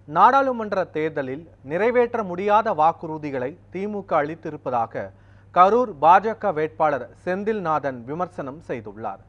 நாடாளுமன்ற தேர்தலில் நிறைவேற்ற முடியாத வாக்குறுதிகளை திமுக அளித்திருப்பதாக கரூர் பாஜக வேட்பாளர் செந்தில்நாதன் விமர்சனம் செய்துள்ளார்.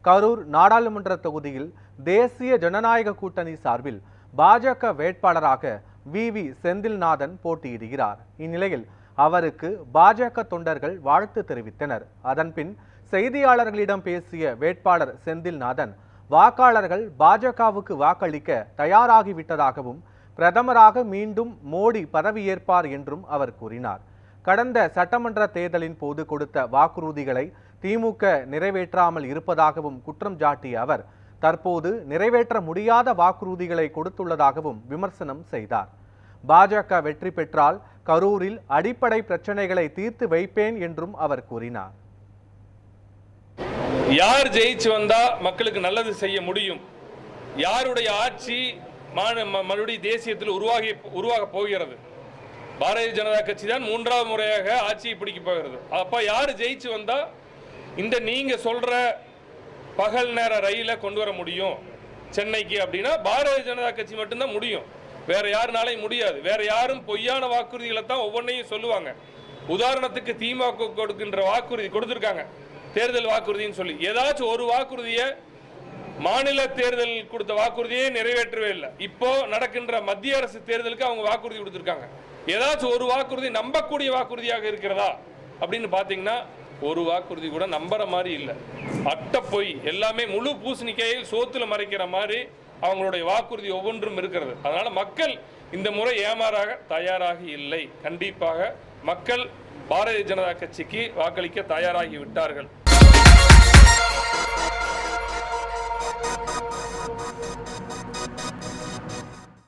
கரூர் நாடாளுமன்ற தொகுதியில் தேசிய ஜனநாயக கூட்டணி சார்பில் பாஜக வேட்பாளராக வி செந்தில்நாதன் போட்டியிடுகிறார். இந்நிலையில் அவருக்கு பாஜக தொண்டர்கள் வாழ்த்து தெரிவித்தனர். அதன்பின் செய்தியாளர்களிடம் பேசிய வேட்பாளர் செந்தில்நாதன் வாக்காளர்கள் பாஜகவுக்கு வாக்களிக்க தயாராகிவிட்டதாகவும் பிரதமராக மீண்டும் மோடி பதவியேற்பார் என்றும் அவர் கூறினார். கடந்த சட்டமன்ற தேர்தலின் போது கொடுத்த வாக்குறுதிகளை திமுக நிறைவேற்றாமல் இருப்பதாகவும் குற்றம் சாட்டிய அவர் தற்போது நிறைவேற்ற முடியாத வாக்குறுதிகளை கொடுத்துள்ளதாகவும் விமர்சனம் செய்தார். பாஜக வெற்றி பெற்றால் கரூரில் அடிப்படை பிரச்சனைகளை தீர்த்து வைப்பேன் என்றும் அவர் கூறினார். யார் ஜெயிச்சு வந்தா மக்களுக்கு நல்லது செய்ய முடியும், யாருடைய ஆட்சி மறுபடியும் தேசியத்தில் உருவாக போகிறது, பாரதிய ஜனதா கட்சி தான் மூன்றாவது முறையாக ஆட்சியை பிடிக்க போகிறது. அப்ப யார் ஜெயிச்சு வந்தா இந்த நீங்க சொல்ற பகல் நேர ரயில கொண்டு வர முடியும் சென்னைக்கு அப்படின்னா பாரதிய ஜனதா கட்சி மட்டும்தான் முடியும், வேற யாருனாலையும் முடியாது. வேற யாரும் பொய்யான வாக்குறுதிகளை தான் ஒவ்வொன்றையும் சொல்லுவாங்க. உதாரணத்துக்கு திமுக கொடுக்கின்ற வாக்குறுதி கொடுத்திருக்காங்க, தேர்தல் வாக்குறுதின்னு சொல்லி ஏதாச்சும் ஒரு வாக்குறுதியை மாநில தேர்தல் கொடுத்த வாக்குறுதியே நிறைவேற்றவே இல்லை. இப்போ நடக்கின்ற மத்திய அரசு தேர்தலுக்கு அவங்க வாக்குறுதி கொடுத்திருக்காங்க. ஏதாச்சும் ஒரு வாக்குறுதி நம்பக்கூடிய வாக்குறுதியாக இருக்கிறதா அப்படின்னு பாத்தீங்கன்னா ஒரு வாக்குறுதி கூட நம்புற மாதிரி இல்லை. அட்ட பொய், எல்லாமே முழு பூசணிக்காயில் சோத்துல மறைக்கிற மாதிரி அவங்களுடைய வாக்குறுதி ஒவ்வொன்றும் இருக்கிறது. அதனால மக்கள் இந்த முறை ஏமாறாக தயாராக இல்லை. கண்டிப்பாக மக்கள் பாரதிய ஜனதா கட்சிக்கு வாக்களிக்க தயாராகி விட்டார்கள்.